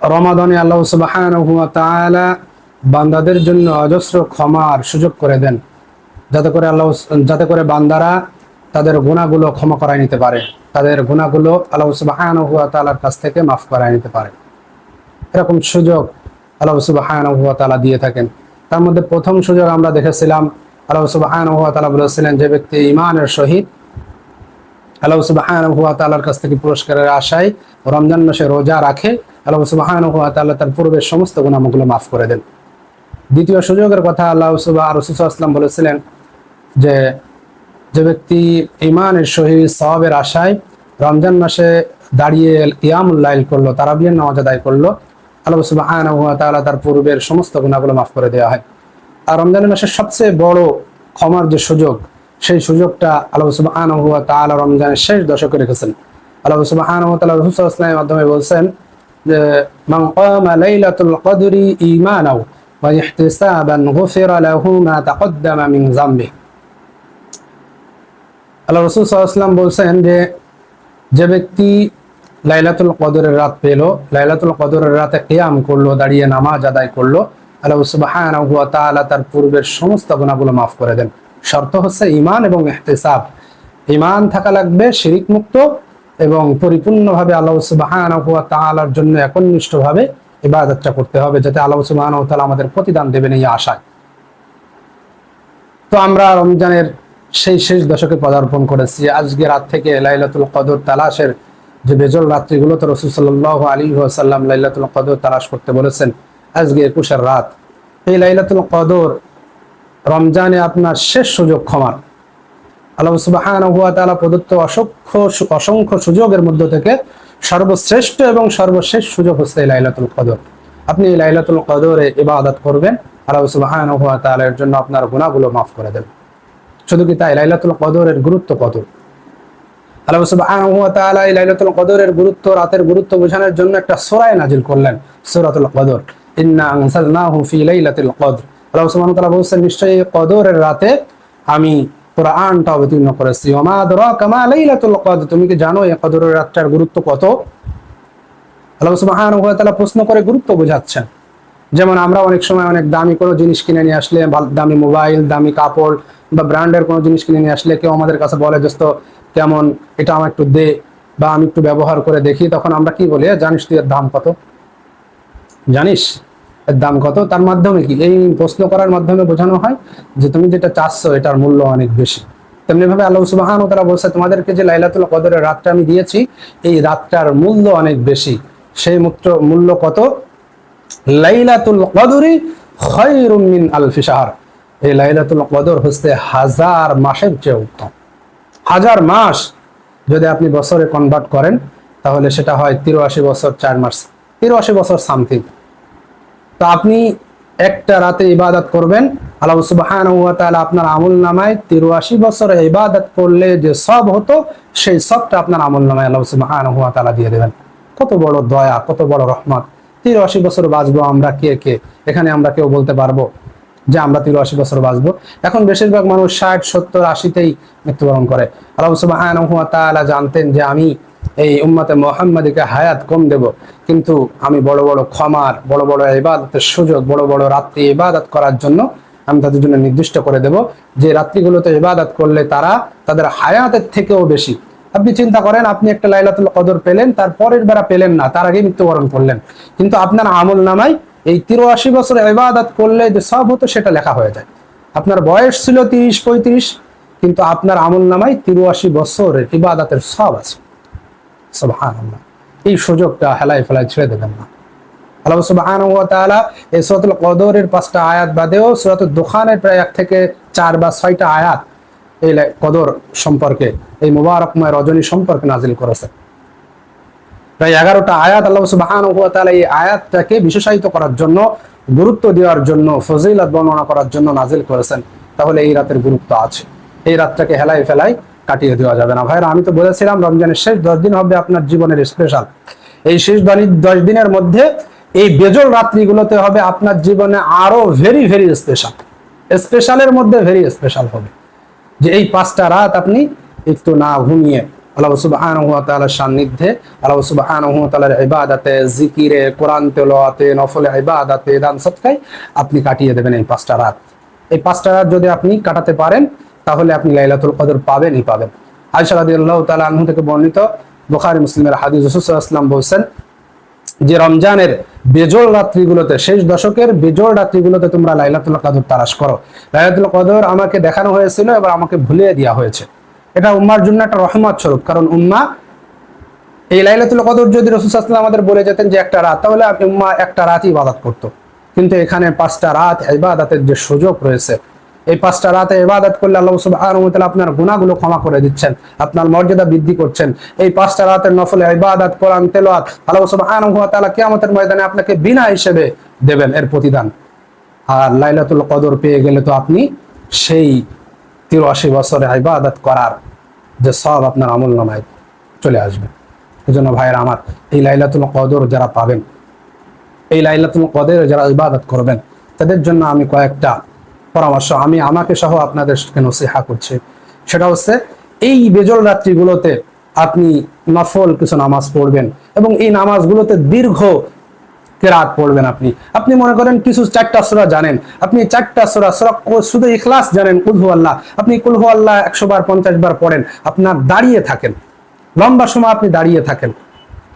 রমাদানে আল্লাহ সুবহানাহু ওয়া তাআলা বান্দাদের জন্য অজস্র ক্ষমার সুযোগ করে দেন, যাতে করে বান্দারা তাদের গুনাহগুলো ক্ষমা করায় নিতে পারে, তাদের গুনাহগুলো আল্লাহ সুবহানাহু ওয়া তাআলার কাছ থেকে মাফ করায় নিতে পারে। এরকম সুযোগ আল্লাহ সুবহানাহু ওয়া তাআলা দিয়ে থাকেন। তার মধ্যে প্রথম সুযোগ আমরা দেখেছিলাম, আল্লাহ সুবহানাহু ওয়া তাআলা বলেছিলেন, যে ব্যক্তি ঈমানের সহিত আল্লাহ সুবহানাহু ওয়া তাআলার কাছ থেকে পুরস্কারের আশায় রমজান মাসে রোজা রাখে, আল্লাহ সুবহানাহু ওয়া তাআলা তার পূর্বের সমস্ত গুনাহগুলো মাফ করে দেন। দ্বিতীয় সুযোগের কথা আল্লাহ রাসূল সাল্লাল্লাহু আলাইহি ওয়াসাল্লাম বলেছিলেন, যে ব্যক্তি ঈমানের সহিত সওয়াবের আশায় রমজান মাসে দাঁড়িয়ে কিয়ামুল লাইল করলো, তারাবির নামাজ আদায় করলো, আল্লাহ সুবহানাহু ওয়া তাআলা তার পূর্বের সমস্ত গুনাহগুলো মাফ করে দেওয়া হয়। আর রমজানের মাসের সবচেয়ে বড় ক্ষমার যে সুযোগ, সেই সুযোগটা আল্লাহ সুবহানাহু ওয়া তাআলা রমজানের শেষ দশকে রেখেছেন। আল্লাহ সুবহানাহু ওয়া তাআলা রাসূল সাল্লাল্লাহু আলাইহি ওয়াসাল্লামের মাধ্যমে বলছেন যে, মান কামা লাইলাতুল কদরি ঈমানাও ওয়া ইহতিসাবান গুফিরা লাহু মা তাকদ্দামা মিন যামবি। আল্লাহ রাসূল সাল্লাল্লাহু আলাইহি ওয়াসাল্লাম বলছেন যে ব্যক্তি লাইলাতুল কদরের রাত পেল, লাইলাতুল কদরের রাতে কিয়াম করলো, দাঁড়িয়ে নামাজ আদায় করলো, আল্লাহ সুবহানাহু ওয়া তাআলা তার পূর্বের সমস্ত গুনাহগুলো মাফ করে দেন। শর্ত হচ্ছে ঈমান এবং ইহতিসাব। ঈমান থাকা লাগবে শিরিক মুক্ত এবং পরিপূর্ণভাবে আল্লাহ সুবহানাহু ওয়া তাআলার জন্য একনিষ্ঠভাবে ইবাদতটা করতে হবে, যাতে আল্লাহ সুবহানাহু ওয়া তাআলা আমাদের প্রতিদান দেবেন এই আশায়। তো আমরা রমজানের সেই শেষ দশকে পদার্পণ করেছি। আজকে রাত থেকে লাইলাতুল কদর তালাশের যে বেজল রাত্রিগুলোতে রাসূল সাল্লাল্লাহু আলাইহি ওয়াসাল্লাম লাইলাতুল কদর তালাশ করতে বলেছেন, আজকে 21 রাত। এই লাইলাতুল কদর রমজানে আপনার শেষ সুযোগ ক্ষমার। আল্লাহ সুবহানাহু ওয়া তাআলা প্রদত্ত অসংখ্য সুযোগের মধ্য থেকে সর্বশ্রেষ্ঠ এবং সর্বশেষ সুযোগ হচ্ছে লাইলাতুল কদর। আপনি এই লাইলাতুল কদরে ইবাদত করবেন, আল্লাহ সুবহানাহু ওয়া তাআলার জন্য আপনার গুনাহগুলো মাফ করে দেবেন। শুধু কি তাই, লাইলাতুল কদরের গুরুত্ব কত! আল্লাহ সুবহানাহু ওয়া তাআলা এই লাইলাতুল কদরের গুরুত্ব, রাতের গুরুত্ব বোঝানোর জন্য একটা সূরা নাজিল করলেন, সূরাতুল কদর। ইন্না আনজালনাহু ফি লাইলাতিল কদর। আল্লাহ সুবহানাহু ওয়া তাআলা বলেছেন, নিশ্চয়ই কদরের রাতে আমি কোরআনটা অবতীর্ণ করেছি। ওয়া মা আদরাকা মা লাইলাতুল কদর। তুমি কি জানো এই কদরের রাতটার গুরুত্ব কত? আল্লাহ সুবহানাহু ওয়া তাআলা প্রশ্ন করে গুরুত্ব বোঝাচ্ছেন। যেমন আমরা অনেক সময় অনেক দামি কোনো জিনিস কিনে নিয়ে আসলে, দামি মোবাইল, দামি কাপড় বা ব্র্যান্ডের কোনো জিনিস কিনে নিয়ে আসলে কেউ আমাদের কাছে বলে, দোস্ত কেমন, এটা আমার একটু দে বা আমি একটু ব্যবহার করে দেখি। তখন আমরা কি বলি, জানিস তুই এর দাম কত? জানিস এর দাম কত? তার মাধ্যমে কি, এই প্রশ্ন করার মাধ্যমে বোঝানো হয় যে তুমি যেটা চাচ্ছ এটার মূল্য অনেক বেশি। তেমনি ভাবে আল্লাহ সুবহানাহু ওয়া তাআলা বলছে, তোমাদেরকে যে লাইলাতুল কদরের রাতটা আমি দিয়েছি, এই রাতটার মূল্য অনেক বেশি। সেই মূল্য কত? লাইলাতুল কদরি খায়রুম মিন আলফি শাহর। এই লাইলাতুল কদর হচ্ছে 1000 মাসের চেয়ে উত্তম। 1000 মাস যদি আপনি বছরে কনভার্ট করেন, তাহলে সেটা হয় 83 বছর 4 মাস, 83 বছর সামথিং। তো আপনি একটা রাতে ইবাদত করবেন, আল্লাহ সুবহানাহু ওয়া তাআলা আপনার আমলনামায় 83 বছর ইবাদত করলে যে সব হতো, সেই সবটা আপনার আমলনামায় আল্লাহ সুবহানাহু ওয়া তাআলা দিয়ে দেবেন। কত বড় দয়া, কত বড় রহমত! 83 বছর বাঁচবো আমরা কে এখানে আমরা কেউ বলতে পারবো যে আমরা 83 বছর বাঁচবো? এখন বেশিরভাগ মানুষ 60, 70, 80তেই মৃত্যুবরণ করে। আল্লাহ সুবহানাহু ওয়া তাআলা জানতেন যে আমি এই উম্মতে মুহাম্মাদিকে হায়াত কম দেব, কিন্তু আমি বড় বড় ক্ষমার, বড় বড় ইবাদতের সুযোগ, বড় বড় রাত্রি ইবাদত করার জন্য আমি তাদের জন্য নির্দিষ্ট করে দেব, যে রাত্রিগুলোতে ইবাদত করলে তারা তাদের হায়াতের থেকেও বেশি। আপনি চিন্তা করেন, আপনি একটা লাইলাতুল কদর পেলেন, তার পরের বেলা পেলেন না, তার আগে মৃত্যুবরণ করলেন, কিন্তু আপনার আমল নামায় এই 83 বছর ইবাদত করলে যে সব হতো সেটা লেখা হয়ে যায়। আপনার বয়স ছিল 30-35, কিন্তু আপনার আমল নামায় 83 বছরের ইবাদতের সব আছে। সুবহানাল্লাহ! এই সুযোগটা হেলায় ফেলায় ছেড়ে দেবেন না। আল্লাহ সুবহানাহু ওয়া তাআলা এই সূরাতুল কদরের 5টা আয়াত বাদেও সূরাতুদ দুখানের প্রায় 1 থেকে 4 বা 6টা আয়াত এই কদর সম্পর্কে, এই মুবারকময় রজনী সম্পর্কে নাজিল করেছে। প্রায় 11টা আয়াত আল্লাহ সুবহানাহু ওয়া তাআলা এই আয়াতটাকে বিশেষায়িত করার জন্য, গুরুত্ব দেওয়ার জন্য, ফজিলত বর্ণনা করার জন্য নাজিল করেছেন। তাহলে এই রাতের গুরুত্ব আছে, এই রাতটাকে হেলায় ফেলায় কাটিয়ে দেওয়া যাবে না। ভাইরা, আমি তো বলেছিলাম রমজানের শেষ 10 দিন হবে আপনার জীবনের স্পেশাল। এই শেষ 10 দিনের মধ্যে এই বেজল রাত্রিগুলোতে হবে আপনার জীবনে আরো ভেরি ভেরি স্পেশাল। স্পেশালের মধ্যে ভেরি স্পেশাল হবে যে এই 5টা রাত আপনি একটু না ঘুমিয়ে আল্লাহ সুবহানাহু ওয়া তাআলার সান্নিধ্যে, আল্লাহ সুবহানাহু ওয়া তাআলার ইবাদতে, জিকিরে, কোরআন তেলাওয়াতে, নফল ইবাদতে, দান সদকায় আপনি কাটিয়ে দেবেন এই 5টা রাত। এই 5টা রাত যদি আপনি কাটাতে পারেন তাহলে আপনি লাইলাতুল কদর পাবেনই পাবেন। আয়েশা রাদিয়াল্লাহু তাআলা আনহা থেকে বর্ণিত বুখারী মুসলিমের হাদিস, রাসূল সাল্লাল্লাহু আলাইহি ওয়াসাল্লাম বলেছেন যে রমজানের বেজোড় রাত্রিগুলোতে, শেষ দশকের বেজোড় রাত্রিগুলোতে তোমরা লাইলাতুল কদর তালাশ করো। লাইলাতুল কদর আমাকে দেখানো হয়েছিল, এবার আমাকে ভুলিয়ে দেওয়া হয়েছে। এটা উম্মার জন্য একটা রহমত স্বরূপ, কারণ উম্মা এই লাইলাতুল কদর যদি রাসূল সাল্লাল্লাহু আলাইহি ওয়াসাল্লাম আমাদের বলে যেতেন যে একটা রাত, তাহলে উম্মা একটা রাতই ইবাদত করতো। কিন্তু এখানে 5টা রাত ইবাদতের যে সুযোগ রয়েছে, এই 5টা রাতে ইবাদত করলে আল্লাহ সুবহানাহু ওয়া তাআলা আপনার গুনাহগুলো ক্ষমা করে দিচ্ছেন, আপনার মর্যাদা বৃদ্ধি করছেন। এই 5টা রাতের নফল ইবাদত, কোরআন তেলাওয়াত আল্লাহ সুবহানাহু ওয়া তাআলা কিয়ামতের ময়দানে আপনাকে বিনা হিসেবে দেবেন এর প্রতিদান। আর লাইলাতুল কদর পেয়ে গেলে তো আপনি সেই 83 বছরে ইবাদত করার যে সওয়াব আপনার আমলনামায় চলে আসবে। এজন্য ভাইয়েরা আমার, এই লাইলাতুল কদর যারা পাবেন, এই লাইলাতুল কদরে যারা ইবাদত করবেন, তাদের জন্য আমি কয়েকটা পরামর্শ আমি আমাকে সহ আপনাদেরকে নসিহা করছি। সেটা হচ্ছে, এই বেজল রাত্রিগুলোতে আপনি নফল কিছু নামাজ পড়বেন এবং এই নামাজগুলোতে দীর্ঘ কেরাত পড়বেন। আপনি মনে করেন কিছু 4টা সূরা জানেন, আপনি 4টা সূরা শুধু ইখলাস জানেন, কুল হু আল্লাহ, আপনি কুল হু আল্লাহ 100 বার 50 বার পড়েন, আপনার দাঁড়িয়ে থাকেন, লম্বা সময় আপনি দাঁড়িয়ে থাকেন।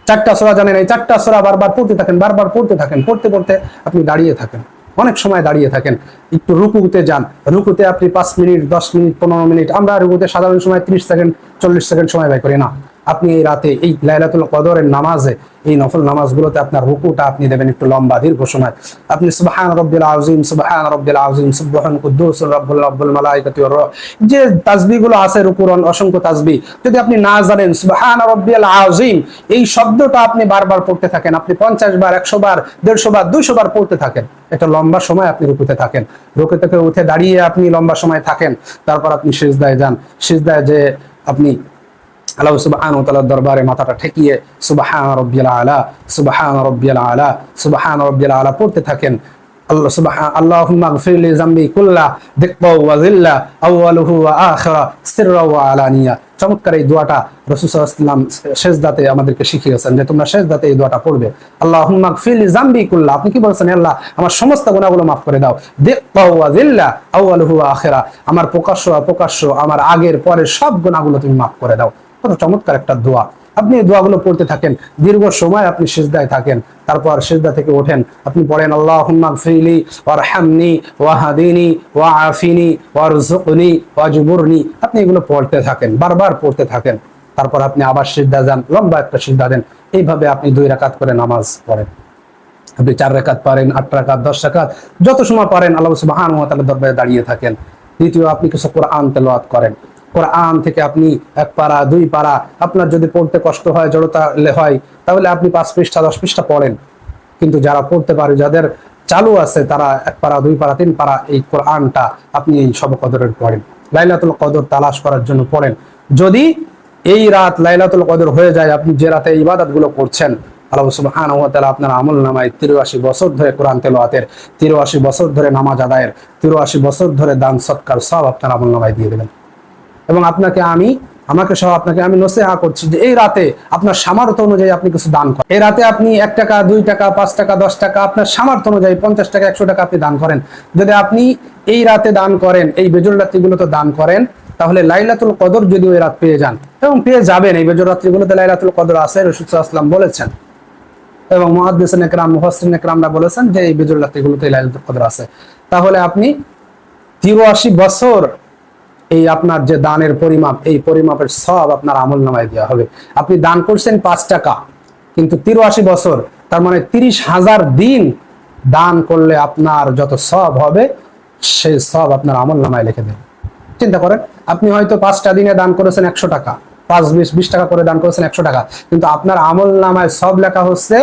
4টা সূরা জানেন, এই 4টা সূরা বারবার পড়তে থাকেন, বারবার পড়তে থাকেন, পড়তে পড়তে আপনি দাঁড়িয়ে থাকেন, অনেক সময় দাঁড়িয়ে থাকেন। একটু রুকুতে যান, রুকুতে আপনি 5 মিনিট, 10 মিনিট, 15 মিনিট, আমরা রুকুতে সাধারণ সময় 30 সেকেন্ড 40 সেকেন্ড সময় ব্যয় করি না। আপনি এই রাতে এই লাইলাতুল কদরের নামাজে, এই নফল নামাজগুলোতে আপনার রুকুটা আপনি দেবেন একটু লম্বা দীর্ঘ সময়। আপনি সুবহান রাব্বিল আযীম, সুবহান রাব্বিল আযীম, সুবহান কুদ্দুস রব্বুল মালাইকাতি ওয়ার রূহ, যে তাসবিহগুলো আছে রুকুর অসংখ্য তাসবিহ, যদি আপনি না জানেন সুবহান রাব্বিল আযীম এই শব্দটা আপনি বারবার পড়তে থাকেন, আপনি 50 বার, 100 বার, 150 বার, 200 বার পড়তে থাকেন। এটা লম্বা সময় আপনি রুকুতে থাকেন, রুকু থেকে উঠে দাঁড়িয়ে আপনি লম্বা সময় থাকেন, তারপর আপনি সিজদায় যান। সিজদায় যে আপনি আল্লাহ সুবহানাহু ওয়া তাআলার দরবারে মাথাটা ঠেকিয়ে সুবহান রাব্বিয়াল আলা, সুবহান রাব্বিয়াল আলা, সুবহান রাব্বিয়াল আলা পড়তে থাকেন। আল্লাহুম্মা গফির লি যামবি কুল্লা দিক্কা ওয়া যিল্লা আউয়ালুহু ওয়া আখিরা সিররা ওয়া আলানিয়া। চমৎকার এই দোয়াটা রাসূল সাল্লাল্লাহু আলাইহি ওয়াসাল্লাম সিজদাতে আমাদেরকে শিখিয়েছেন যে তোমরা সিজদাতে এই দোয়াটা পড়বে। আল্লাহুম্মা গফির লি যামবি কুল্লা, আপনি কি বলছেন? আল্লাহ আমার সমস্ত গুনাহগুলো মাফ করে দাও। দিক্কা ওয়া যিল্লা আউয়ালুহু ওয়া আখিরা, আমার প্রকাশ্য আমার আগের পরের সব গুনাহগুলো তুমি মাফ করে দাও। কত চমৎকার একটা দোয়া। আপনি এই দোয়াগুলো পড়তে থাকেন, দীর্ঘ সময় আপনি সিজদায় থাকেন, তারপর সিজদা থেকে ওঠেন, আপনি পড়েন আল্লাহুম্মা গফিরলি ওয়ারহামনি ওয়াহদিনি ওয়াআফিনি ওয়ারযুকনি ওয়াজবুরনি। আপনি এগুলো পড়তে থাকেন, বারবার পড়তে থাকেন, তারপর আপনি আবার সিজদা যান, লম্বা একটা সিজদা দেন। এইভাবে আপনি 2 রাকাত করে নামাজ পড়েন। আপনি 4 রাকাত পারেন, 8 রাকাত, 10 রাকাত, যত সময় পারেন আল্লাহ সুবহানাহু ওয়া তাআলার দরবারে দাঁড়িয়ে থাকেন। দ্বিতীয়, আপনি কিছু কোরআন তেলাওয়াত করেন। কোরআন থেকে আপনি 1 পারা 2 পারা, আপনার যদি পড়তে কষ্ট হয়, জড়তা হয়, তাহলে আপনি 5 পৃষ্ঠা 10 পৃষ্ঠা পড়েন। কিন্তু যারা পড়তে পারে, যাদের চালু আছে, তারা 1 পারা 2 পারা 3 পারা এই কোরআনটা আপনি এই সব কদরের পড়েন, লাইলাতুল কদর তালাশ করার জন্য পড়েন। যদি এই রাত লাইলাতুল কদর হয়ে যায়, আপনি যে রাতে ইবাদতগুলো করছেন, আল্লাহ সুবহানাহু ওয়া তাআলা আপনার আমলনামায় 83 বছর ধরে কোরআন তেলাওয়াতের, 83 বছর ধরে নামাজ আদায়ের, 83 বছর ধরে দান সদকার সব আপনার আমলনামায় দিয়ে দেবেন। এবং আমাকে সহ আপনাকে আমি নসিহা করছি যে এই রাতে আপনার সামর্থ্য অনুযায়ী আপনি কিছু দান করেন। এই রাতে আপনি 1 টাকা, 2 টাকা, 5 টাকা, 10 টাকা, আপনার সামর্থ্য অনুযায়ী 50 টাকা, 100 টাকা আপনি দান করেন। যদি আপনি এই রাতে দান করেন, এই বেজর রাত্রিগুলোতে দান করেন, তাহলে লাইলাতুল কদর যদি ওই রাত পেয়ে যান, এবং পেয়ে যাবেন, এই বেজর রাত্রিগুলোতে লাইলাতুল কদর আছে, রাসূল সাল্লাল্লাহু আলাইহি ওয়াসাল্লাম বলেছেন, এবং মুহাদ্দিসিন ইকরাম, মুফাসসিরিন ইকরামরা বলেছেন যে এই বেজর রাত্রিগুলোতে লাইলাতুল কদর আছে। তাহলে আপনি 83 বছর এই আপনার যে দানের পরিমাপ, এই পরিমাপের সব আপনার আমলনামায় দেওয়া হবে। আপনি দান করছেন 5 টাকা, কিন্তু 83 বছর, তার মানে 30,000 দিন দান করলে আপনার যত সব হবে, সেই সব আপনার আমলনামায় লিখে দেবে। চিন্তা করেন, আপনি হয়তো 5টা দিনে দান করেছেন 100 টাকা, 5-20 টাকা করে দান করেছেন 100 টাকা, কিন্তু আপনার আমলনামায় সব লেখা হচ্ছে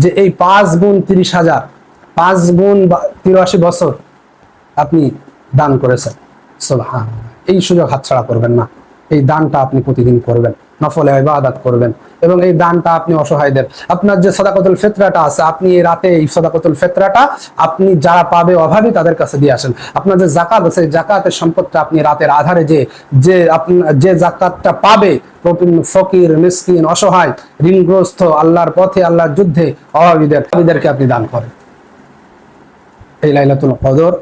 যে এই 5 গুণ 30,000, 5 গুণ 83 বছর আপনি দান করেছেন। সুবহানাল্লাহ। এই সুযোগ হাতছাড়া করবেন না, এই দানটা আপনি প্রতিদিন করবেন। নফলে ইবাদত করবেন এবং এই দানটা আপনি অসহায়দের, আপনার যে সাদাকাতুল ফিতরাটা আছে, আপনি এই রাতে এই সাদাকাতুল ফিতরাটা আপনি যারা পাবে অভাবী তাদের কাছে দিয়ে আসেন। আপনার যে যাকাত আছে, জাকাতের সম্পদটা আপনি রাতের আধারে যে আপনি যে যাকাতটা পাবে, ফকির, মিসকিন, অসহায়, ঋণগ্রস্ত, আল্লাহর পথে, আল্লাহর যুদ্ধে অভাবীদেরকে আপনি দান করেন। এই লাইলাতুল কদর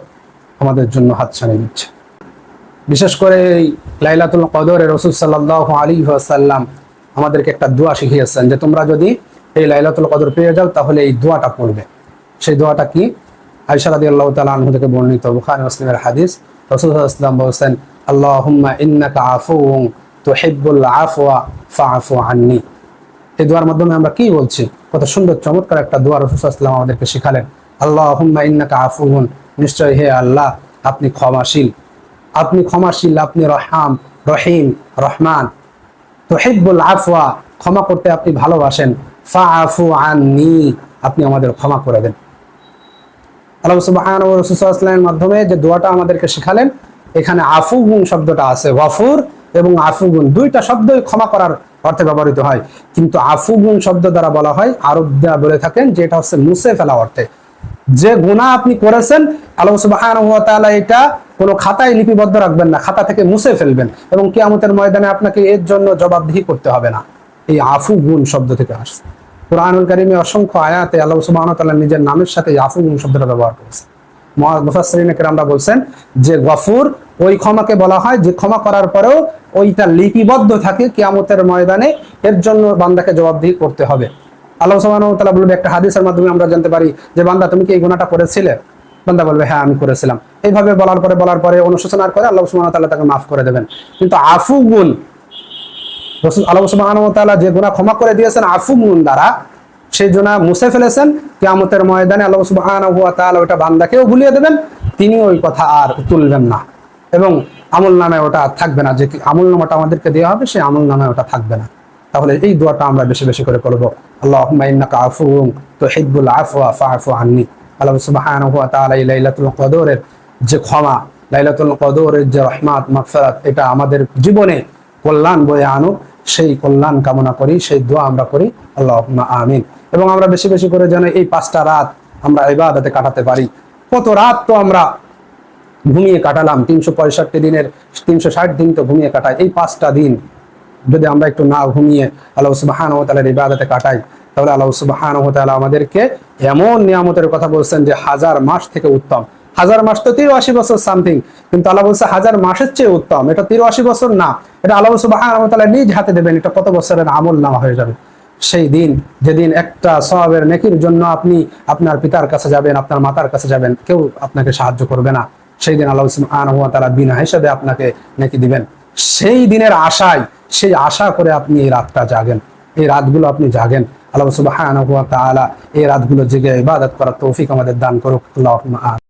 আমাদের জন্য হাতছানি দিচ্ছে। বিশেষ করে এই লাইলাতুল কদরে রাসূল সাল্লাল্লাহু আলাইহি ওয়াসাল্লাম আমাদেরকে একটা দোয়া শিখিয়েছেন যে তোমরা যদি এই লাইলাতুল কদর পেয়ে যাও তাহলে এই দোয়াটা পড়বে। সেই দোয়াটা কি? আয়েশা রাদিয়াল্লাহু তাআলা আনহা থেকে বর্ণিত, বুখারী মুসলিমের হাদিস। রাসূল সাল্লাল্লাহু আলাইহি ওয়াসাল্লাম বলেছেন, আল্লাহুম্মা ইন্নাকা আফুউন তুহিব্বুল আফওয়া ফাআফু আন্নী। এই দোয়ার মাধ্যমে আমরা কি বলছি? কত সুন্দর চমৎকার একটা দোয়া রাসূল সাল্লাল্লাহু আলাইহি ওয়াসাল্লাম আমাদেরকে শিখালেন। আল্লাহুম্মা ইন্নাকা আফুউন, নিশ্চয় হে আল্লাহ আপনি ক্ষমাশীল, আপনি ক্ষমাশীল, আপনি রহিম, রহমান। তুহিব্বুল আফওয়া, ক্ষমা করতে আপনি ভালোবাসেন। ফাআফু আন্নী, আপনি আমাদের ক্ষমা করে দেন। আল্লাহ সুবহানাহু ওয়া তাআলার মাধ্যমে যে দোয়াটা আমাদেরকে শিখালেন, এখানে আফুগুন শব্দটা আছে, গফুর এবং আফুগুন দুইটা শব্দই ক্ষমা করার অর্থে ব্যবহৃত হয়, কিন্তু আফুগুন শব্দ দ্বারা বলা হয়, আরবরা বলে থাকেন যে এটা হচ্ছে মুছে ফেলা অর্থে। যে গুনাহ আপনি করেছেন আল্লাহ সুবহানাহু ওয়া তাআলা এটা কোনো খাতায় লিপিবদ্ধ রাখবেন না, খাতা থেকে মুছে ফেলবেন এবং কিয়ামতের ময়দানে আপনাকে এর জন্য জবাবদিহি করতে হবে না। এই আফুগুন শব্দ থেকে আসছে। কুরআনুল কারীমে অসংখ্য আয়াতে আল্লাহ সুবহানাহু ওয়া তাআলা নিজের নামের সাথে আফুগুন শব্দটা ব্যবহার করেছেন। মুফাসসিরিনে কেরামরা বলছেন যে গফুর ওই ক্ষমাকে বলা হয় যে ক্ষমা করার পরেও ওইটা লিপিবদ্ধ থাকে, কিয়ামতের ময়দানে এর জন্য বান্দাকে জবাবদিহি করতে হবে। আল্লাহ সুবহানাহু ওয়া তাআলা বলবে, একটা হাদিসের মাধ্যমে আমরা জানতে পারি যে বান্দা তুমি কি এই গুনাহটা করেছিলে? বান্দা বলবে হ্যাঁ আমি করেছিলাম। এইভাবে বলার পরে অনুশোচনার করে আল্লাহ সুবহানাহু ওয়া তাআলা তাকে মাফ করে দেবেন। কিন্তু আফুগুন, আল্লাহ সুবহানাহু ওয়া তাআলা যে গুনাহ ক্ষমা করে দিয়েছেন আফুগুন দ্বারা, সেই গুনাহ মুছে ফেলেছেন, কিয়ামতের ময়দানে আল্লাহ সুবহানাহু ওয়া তাআলা ওটা বান্দাকেও ভুলিয়ে দেবেন, তিনি ওই কথা আর তুলবেন না এবং আমল নামে ওটা থাকবে না। যে আমল নামাটা আমাদেরকে দেওয়া হবে সেই আমল নামে ওটা থাকবে না। তাহলে এই দোয়াটা আমরা বেশি বেশি করে করব, আল্লাহুম্মা ইন্নাকা আফুউন তুহিব্বুল আফওয়া ফাআফু আন্নী। আল্লাহ সুবহানাহু ওয়া তাআলা এই লাইলাতুল কদরের যে ক্ষমা, লাইলাতুল কদরের যে রহমত, মাগফিরাত, এটা আমাদের জীবনে কল্যাণ বয়ে আনুক, সেই কল্যাণ কামনা করি, সেই দোয়া আমরা করি, আল্লাহুম্মা আমিন। এবং আমরা বেশি বেশি করে যেন এই 5টা রাত আমরা ইবাদতে কাটাতে পারি। কত রাত তো আমরা ঘুমিয়ে কাটালাম, 365 দিনের 360 দিন তো ঘুমিয়ে কাটাই। এই 5টা দিন যদি আমরা একটু না ঘুমিয়ে আল্লাহ সুবহানাহু ওয়া তাআলার ইবাদতে কাটাই, তাহলে আল্লাহ সুবহানাহু ওয়া তাআলা আমাদেরকে এমন নিয়ামতের কথা বলছেন যে 1000 মাস থেকে উত্তম। 1000 মাস তো 83 বছর সামথিং, কিন্তু আল্লাহ বলছে 1000 মাসের চেয়ে উত্তম। এটা 83 বছর না, এটা আল্লাহ সুবহানাহু ওয়া তাআলা নিজ হাতে দেবেন। এটা কত বছরের আমল নামা হয়ে যাবে সেই দিন, যেদিন একটা সওয়াবের নেকির জন্য আপনি আপনার পিতার কাছে যাবেন, আপনার মাতার কাছে যাবেন, কেউ আপনাকে সাহায্য করবে না। সেই দিন আল্লাহ সুবহানাহু ওয়া তাআলা বিনা হিসাবে আপনাকে নেকি দিবেন। সেই দিনের আশায়, সেই আশা করে আপনি এই রাতটা জাগেন, এই রাতগুলো আপনি জাগেন। আল্লাহ সুবহানাহু ওয়া তাআলা এই রাতগুলো জেগে ইবাদত করার তৌফিক আমাদের দান করুক। আল্লাহুম্মা আমিন।